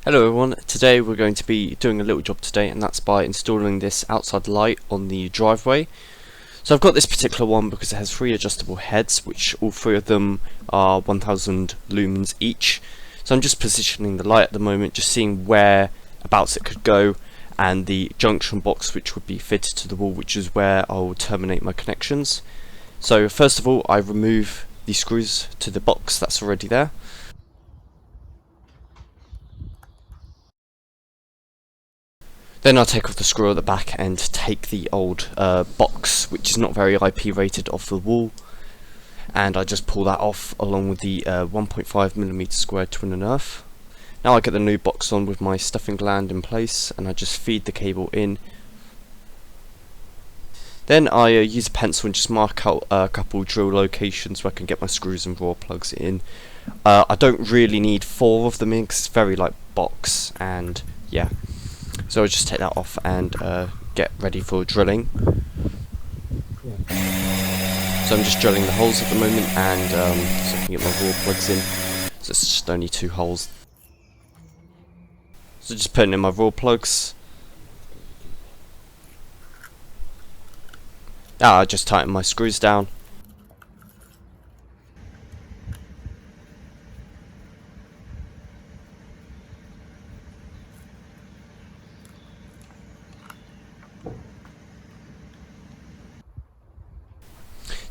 Hello everyone, today we're going to be doing a little job today, and that's by installing this outside light on the driveway. So I've got this particular one because it has 3 adjustable heads, which all 3 of them are 1000 lumens each. So I'm just positioning the light at the moment, just seeing whereabouts it could go, and the junction box which would be fitted to the wall, which is where I'll terminate my connections. So first of all, I remove the screws to the box that's already there. Then I'll take off the screw at the back and take the old box, which is not very IP rated, off the wall, and I just pull that off along with the 1.5mm square twin and earth. Now I get the new box on with my stuffing gland in place, and I just feed the cable in. Then I use a pencil and just mark out a couple drill locations where I can get my screws and raw plugs in. I don't really need 4 of them in because it's very light box, and yeah. So I'll just take that off and get ready for drilling. So I'm just drilling the holes at the moment, and so I can get my raw plugs in. So it's just only 2 holes. So just putting in my raw plugs. Now I just tighten my screws down.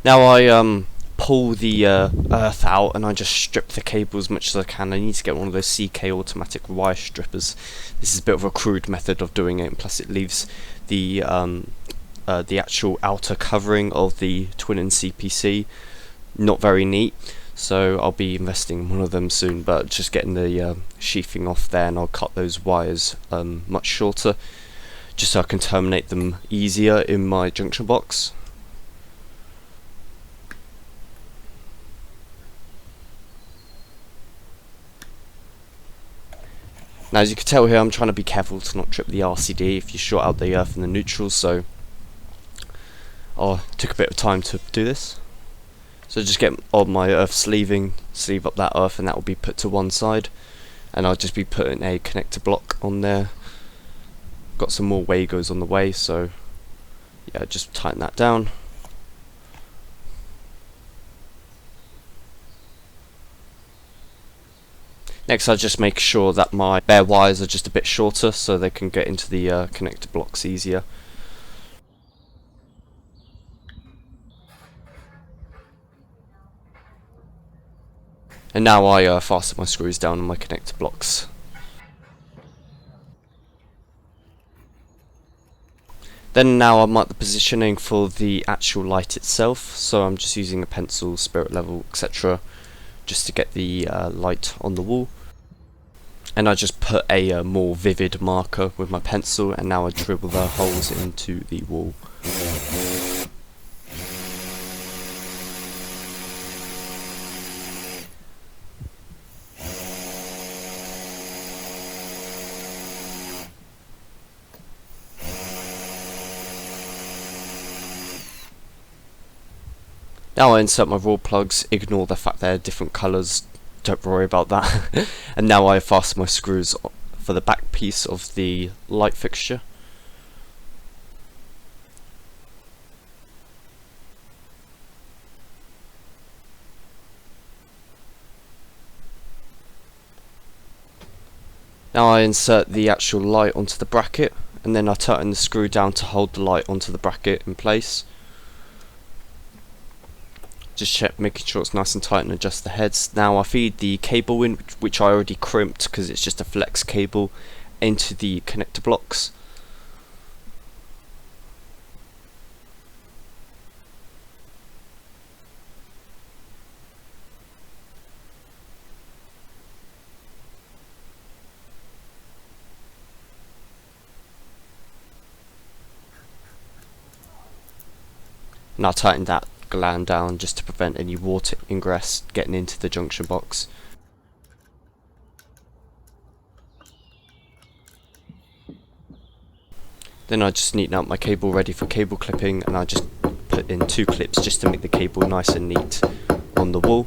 Now I pull the earth out, and I just strip the cable as much as I can. I need to get one of those CK automatic wire strippers. This is a bit of a crude method of doing it, and plus it leaves the actual outer covering of the twin and CPC not very neat. So I'll be investing in one of them soon, but just getting the sheathing off there, and I'll cut those wires much shorter, just so I can terminate them easier in my junction box. Now, as you can tell here, I'm trying to be careful to not trip the RCD if you short out the earth and the neutral, so I took a bit of time to do this. So just get on my earth sleeve up that earth, and that will be put to one side, and I'll just be putting a connector block on there. Got some more Wagos on the way, so yeah, just tighten that down. Next, I just make sure that my bare wires are just a bit shorter so they can get into the connector blocks easier. And now I fasten my screws down on my connector blocks. Then now I mark the positioning for the actual light itself, so I'm just using a pencil, spirit level, etc. just to get the light on the wall. And I just put a more vivid marker with my pencil, and now I dribble the holes into the wall. Now I insert my raw plugs, ignore the fact they're different colours, don't worry about that. And now I fasten my screws for the back piece of the light fixture. Now I insert the actual light onto the bracket, and then I tighten the screw down to hold the light onto the bracket in place. Just check, making sure it's nice and tight, and adjust the heads. Now I feed the cable in, which I already crimped because it's just a flex cable, into the connector blocks. And I'll tighten that gland down just to prevent any water ingress getting into the junction box. Then I just neaten out my cable ready for cable clipping, and I just put in 2 clips just to make the cable nice and neat on the wall.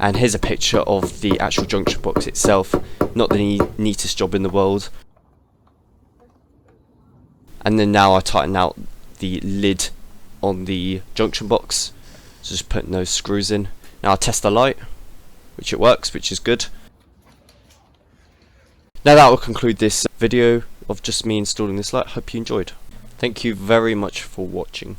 And here's a picture of the actual junction box itself, not the neatest job in the world. And then now I tighten out the lid on the junction box, so just putting those screws in. Now I'll test the light, which it works, which is good. Now that will conclude this video of just me installing this light. Hope you enjoyed. Thank you very much for watching.